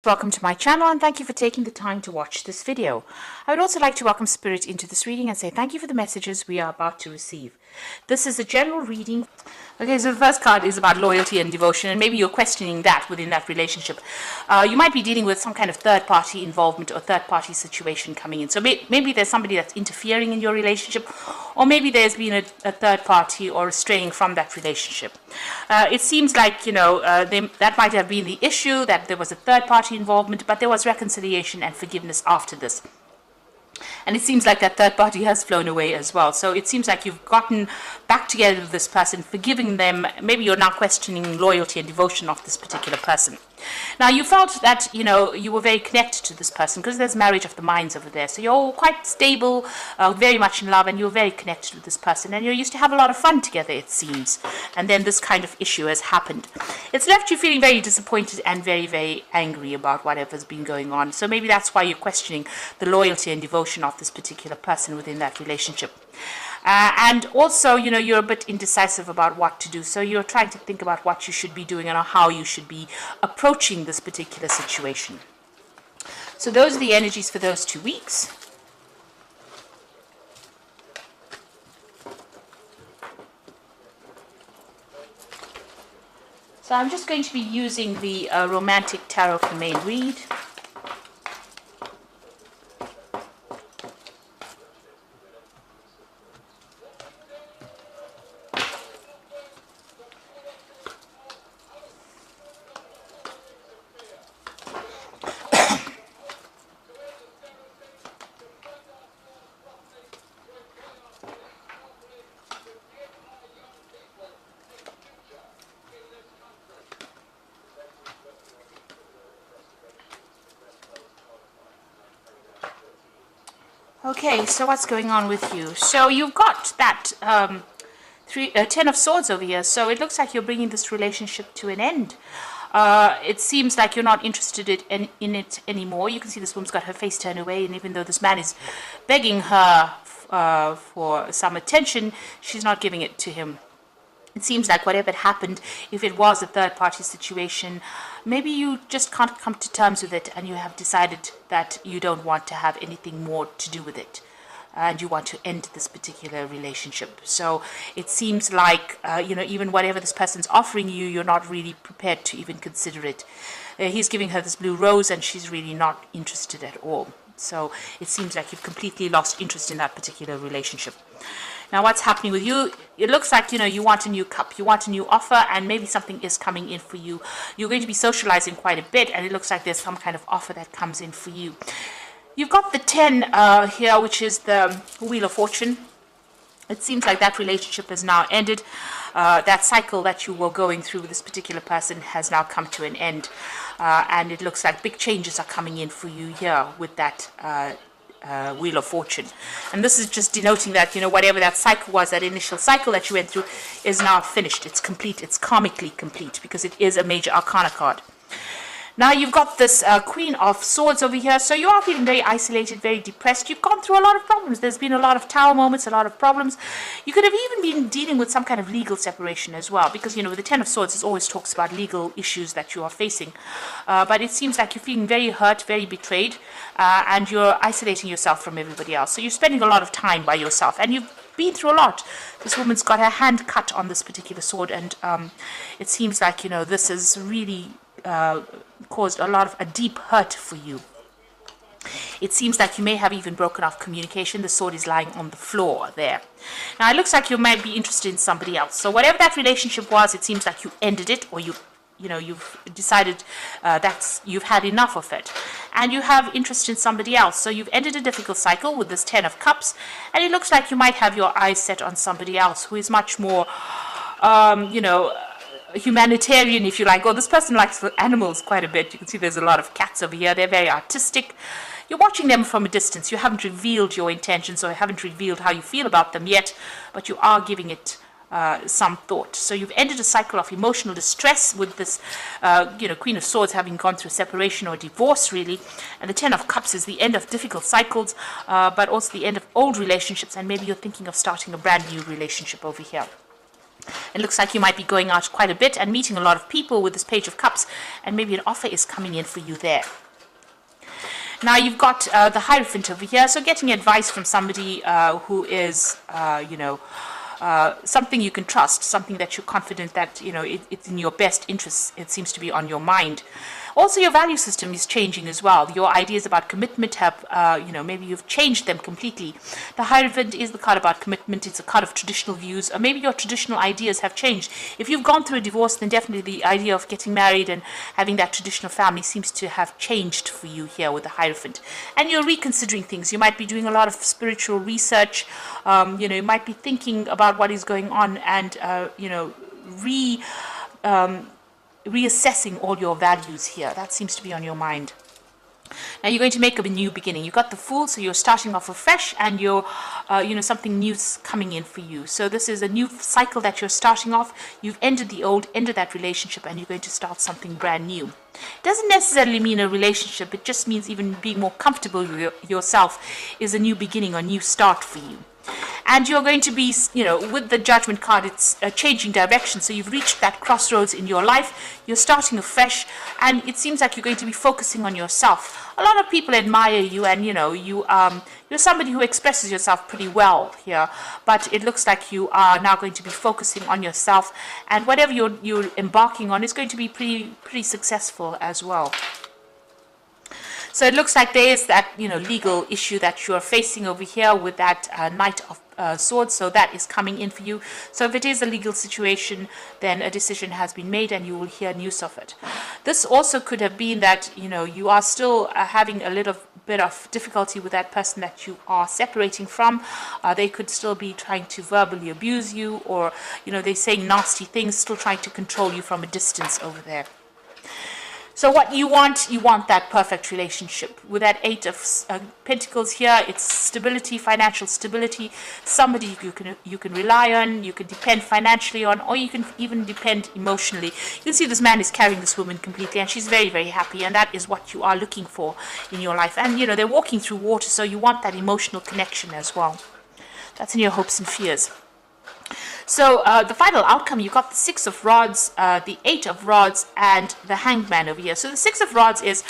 Welcome to my channel and thank you for taking the time to watch this video. I would also like to welcome Spirit into this reading and say thank you for the messages we are about to receive. This is a general reading. Okay, so the first card is about loyalty and devotion, and maybe you're questioning that within that relationship. You might be dealing with some kind of third-party involvement or third-party situation coming in. So maybe there's somebody that's interfering in your relationship, or maybe there's been a third party or straying from that relationship. It seems like, that might have been the issue, that there was a third-party involvement, but there was reconciliation and forgiveness after this. And it seems like that third party has flown away as well. So it seems like you've gotten back together with this person, forgiving them. Maybe you're now questioning loyalty and devotion of this particular person. Now, you felt that, you were very connected to this person because there's marriage of the minds over there. So you're quite stable, very much in love, and you're very connected with this person. And you used to have a lot of fun together, it seems. And then this kind of issue has happened. It's left you feeling very disappointed and very, very angry about whatever's been going on. So maybe that's why you're questioning the loyalty and devotion of this particular person within that relationship. And also, you're a bit indecisive about what to do. So you're trying to think about what you should be doing and how you should be approaching this particular situation. So those are the energies for those 2 weeks. So I'm just going to be using the Romantic Tarot for main read. Okay, so what's going on with you? So you've got that 10 of Swords over here. So it looks like you're bringing this relationship to an end. It seems like you're not interested in it anymore. You can see this woman's got her face turned away, and even though this man is begging her for some attention, she's not giving it to him. It seems like whatever happened, if it was a third-party situation, maybe you just can't come to terms with it and you have decided that you don't want to have anything more to do with it. And you want to end this particular relationship. So it seems like, even whatever this person's offering you, you're not really prepared to even consider it. He's giving her this blue rose and she's really not interested at all. So it seems like you've completely lost interest in that particular relationship. Now, what's happening with you? It looks like, you want a new cup. You want a new offer, and maybe something is coming in for you. You're going to be socializing quite a bit, and it looks like there's some kind of offer that comes in for you. You've got the 10 here, which is the Wheel of Fortune. It seems like that relationship has now ended. That cycle that you were going through with this particular person has now come to an end. And it looks like big changes are coming in for you here with that Wheel of Fortune. And this is just denoting that, whatever that cycle was, that initial cycle that you went through is now finished. It's complete. It's karmically complete because it is a major arcana card. Now you've got this Queen of Swords over here. So you are feeling very isolated, very depressed. You've gone through a lot of problems. There's been a lot of tower moments, a lot of problems. You could have even been dealing with some kind of legal separation as well. Because, the 10 of Swords always talks about legal issues that you are facing. But it seems like you're feeling very hurt, very betrayed. And you're isolating yourself from everybody else. So you're spending a lot of time by yourself. And you've been through a lot. This woman's got her hand cut on this particular sword. And it seems like, this is really caused a deep hurt for you. It seems like you may have even broken off communication. The sword is lying on the floor there. Now it looks like you might be interested in somebody else. So whatever that relationship was, it seems like you ended it, or you've decided that you've had enough of it, and you have interest in somebody else. So you've ended a difficult cycle with this 10 of Cups, and it looks like you might have your eyes set on somebody else who is much more humanitarian, if you like. Oh, this person likes the animals quite a bit. You can see there's a lot of cats over here. They're very artistic. You're watching them from a distance. You haven't revealed your intentions, or haven't revealed how you feel about them yet, but you are giving it some thought. So you've ended a cycle of emotional distress with this Queen of Swords having gone through separation or divorce, really. And the 10 of Cups is the end of difficult cycles, but also the end of old relationships, and maybe you're thinking of starting a brand new relationship over here. It looks like you might be going out quite a bit and meeting a lot of people with this Page of Cups, and maybe an offer is coming in for you there. Now you've got the Hierophant over here, so getting advice from somebody who is, something you can trust, something that you're confident that, it's in your best interests. It seems to be on your mind. Also, your value system is changing as well. Your ideas about commitment have, maybe you've changed them completely. The Hierophant is the card about commitment. It's a card of traditional views, or maybe your traditional ideas have changed. If you've gone through a divorce, then definitely the idea of getting married and having that traditional family seems to have changed for you here with the Hierophant. And you're reconsidering things. You might be doing a lot of spiritual research. You might be thinking about what is going on and, reassessing all your values here. That seems to be on your mind. Now you're going to make a new beginning. You've got the Fool, so you're starting off afresh, and you're, something new's coming in for you. So this is a new cycle that you're starting off. You've ended the old, ended that relationship, and you're going to start something brand new. It doesn't necessarily mean a relationship. It just means even being more comfortable with yourself is a new beginning or new start for you. And you're going to be, with the Judgment card, it's a changing direction. So you've reached that crossroads in your life. You're starting afresh, and it seems like you're going to be focusing on yourself. A lot of people admire you, and you're somebody who expresses yourself pretty well here. But it looks like you are now going to be focusing on yourself, and whatever you're embarking on is going to be pretty successful as well. So it looks like there is that, legal issue that you're facing over here with that Knight of Swords. So that is coming in for you. So if it is a legal situation, then a decision has been made and you will hear news of it. This also could have been that, you are still having a little bit of difficulty with that person that you are separating from. They could still be trying to verbally abuse you, or, they're saying nasty things, still trying to control you from a distance over there. So what you want that perfect relationship. With that Eight of Pentacles here, it's stability, financial stability, somebody you can rely on, you can depend financially on, or you can even depend emotionally. You can see this man is carrying this woman completely, and she's very, very happy, and that is what you are looking for in your life. And, they're walking through water, so you want that emotional connection as well. That's in your hopes and fears. So the final outcome, you got the Six of Rods, the Eight of Rods, and the Hanged Man over here. So the Six of Rods is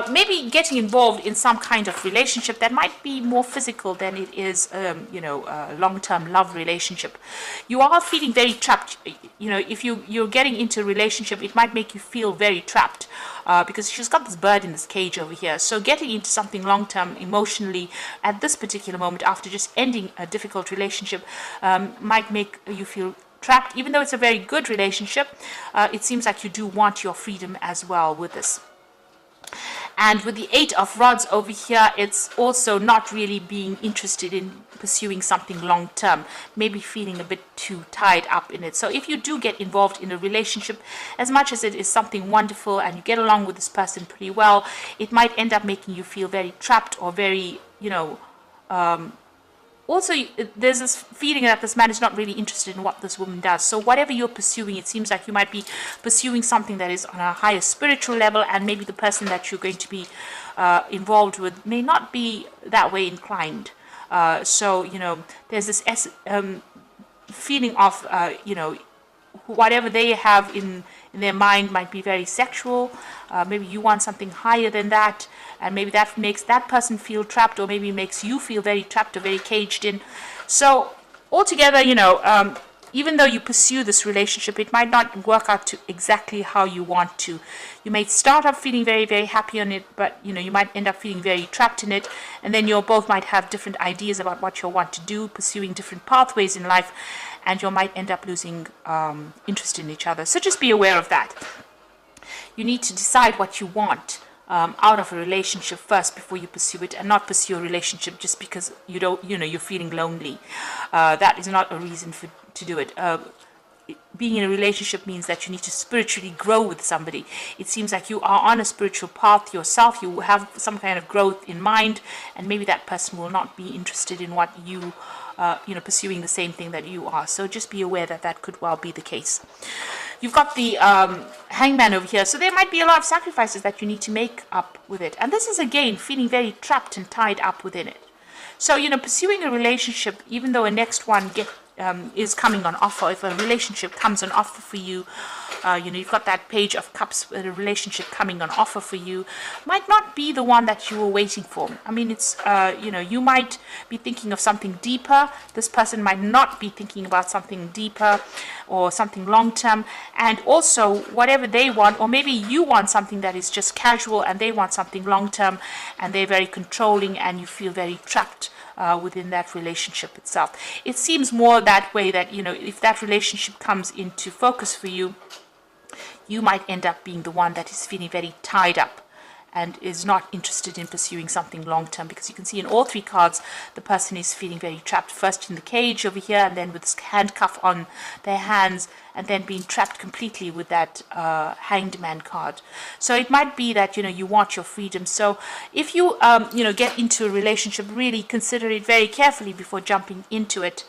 maybe getting involved in some kind of relationship that might be more physical than it is, a long-term love relationship. You are feeling very trapped. If you're getting into a relationship, it might make you feel very trapped because she's got this bird in this cage over here. So getting into something long-term emotionally at this particular moment, after just ending a difficult relationship, might make you feel trapped. Even though it's a very good relationship, it seems like you do want your freedom as well with this. And with the Eight of Rods over here, it's also not really being interested in pursuing something long term, maybe feeling a bit too tied up in it. So if you do get involved in a relationship, as much as it is something wonderful and you get along with this person pretty well, it might end up making you feel very trapped or very, also, there's this feeling that this man is not really interested in what this woman does. So whatever you're pursuing, it seems like you might be pursuing something that is on a higher spiritual level, and maybe the person that you're going to be involved with may not be that way inclined. So, there's this feeling of, whatever they have in their mind might be very sexual. Maybe you want something higher than that, and maybe that makes that person feel trapped, or maybe makes you feel very trapped or very caged in. So altogether, even though you pursue this relationship, it might not work out to exactly how you want to. You may start up feeling very, very happy on it, but you might end up feeling very trapped in it, and then you both might have different ideas about what you want to do, pursuing different pathways in life, and you might end up losing interest in each other. So just be aware of that. You need to decide what you want out of a relationship first before you pursue it, and not pursue a relationship just because you're feeling lonely. That is not a reason to do it. Being in a relationship means that you need to spiritually grow with somebody. It seems like you are on a spiritual path yourself. You have some kind of growth in mind, and maybe that person will not be interested in what you pursuing the same thing that you are. So just be aware that that could well be the case. You've got the Hangman over here. So there might be a lot of sacrifices that you need to make up with it. And this is, again, feeling very trapped and tied up within it. So, pursuing a relationship, even though a next one is coming on offer, if a relationship comes on offer for you, you've got that page of cups, a relationship coming on offer for you, might not be the one that you were waiting for. I mean, it's, you might be thinking of something deeper. This person might not be thinking about something deeper or something long term. And also, whatever they want, or maybe you want something that is just casual and they want something long term, and they're very controlling and you feel very trapped within that relationship itself. It seems more that way, that, if that relationship comes into focus for you, you might end up being the one that is feeling very tied up and is not interested in pursuing something long term, because you can see in all three cards the person is feeling very trapped, first in the cage over here, and then with this handcuff on their hands, and then being trapped completely with that hanged man card. So it might be that you want your freedom. So if you get into a relationship, really consider it very carefully before jumping into it,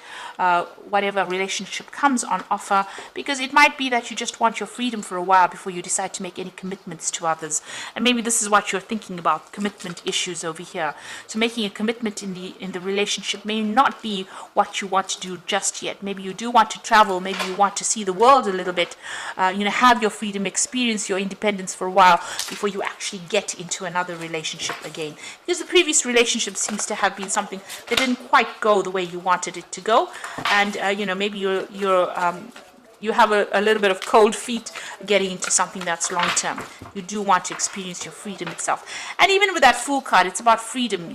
whatever relationship comes on offer, because it might be that you just want your freedom for a while before you decide to make any commitments to others. And maybe this is what you're thinking about, commitment issues over here. So making a commitment in the relationship may not be what you want to do just yet. Maybe you do want to travel, maybe you want to see the world a little bit, have your freedom, experience your independence for a while before you actually get into another relationship again, because the previous relationship seems to have been something that didn't quite go the way you wanted it to go, and maybe you have a little bit of cold feet getting into something that's long term. You do want to experience your freedom itself. And even with that Fool card, it's about freedom,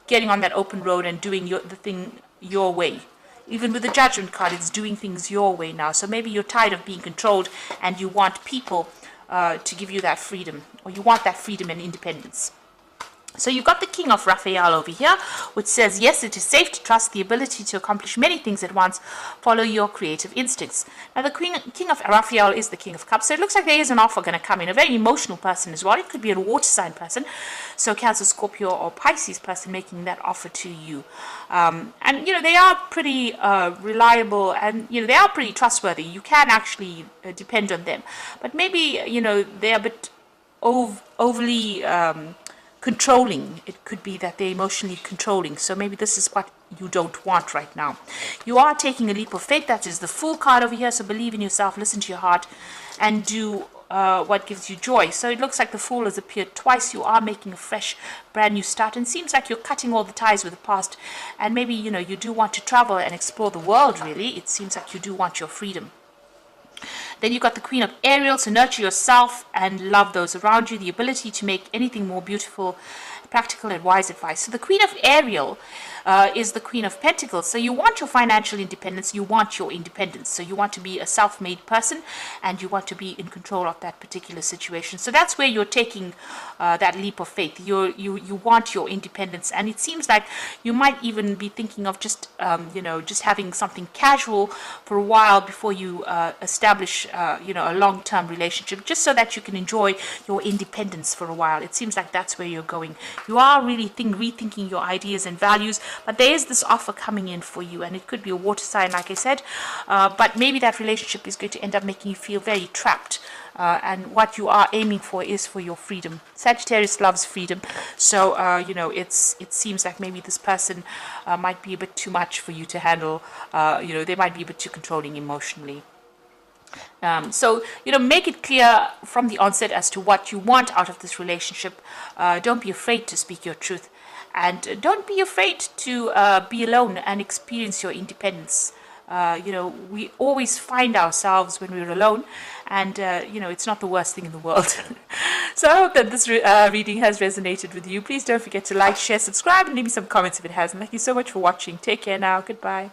getting on that open road and doing the thing your way. Even with the Judgment card, it's doing things your way now. So maybe you're tired of being controlled and you want people to give you that freedom, or you want that freedom and independence. So you've got the King of Raphael over here, which says, yes, it is safe to trust the ability to accomplish many things at once. Follow your creative instincts. Now, the King of Raphael is the King of Cups, so it looks like there is an offer going to come in. A very emotional person as well. It could be a water sign person, so Cancer, Scorpio, or Pisces person making that offer to you. And, they are pretty reliable, and, they are pretty trustworthy. You can actually depend on them. But maybe, they're a bit overly controlling. It could be that they're emotionally controlling. So maybe this is what you don't want right now. You are taking a leap of faith. That is the Fool card over here. So believe in yourself, listen to your heart, and do what gives you joy. So it looks like the Fool has appeared twice. You are making a fresh, brand new start, and it seems like you're cutting all the ties with the past. And maybe, you do want to travel and explore the world, really. It seems like you do want your freedom. Then you've got the Queen of Ariel, so nurture yourself and love those around you, the ability to make anything more beautiful, practical and wise advice. So the Queen of Ariel is the Queen of Pentacles. So you want your financial independence, you want your independence. So you want to be a self-made person and you want to be in control of that particular situation. So that's where you're taking that leap of faith. You want your independence, and it seems like you might even be thinking of just having something casual for a while before you establish a long-term relationship, just so that you can enjoy your independence for a while. It seems like that's where you're going. You are really rethinking your ideas and values, but there is this offer coming in for you, and it could be a water sign, like I said, but maybe that relationship is going to end up making you feel very trapped, and what you are aiming for is for your freedom. Sagittarius loves freedom, so it seems like maybe this person might be a bit too much for you to handle. They might be a bit too controlling emotionally. So make it clear from the onset as to what you want out of this relationship. Don't be afraid to speak your truth, and don't be afraid to be alone and experience your independence. We always find ourselves when we're alone, and it's not the worst thing in the world. So I hope that this reading has resonated with you. Please don't forget to like, share, subscribe, and leave me some comments if it hasn't. Thank you so much for watching. Take care now. Goodbye.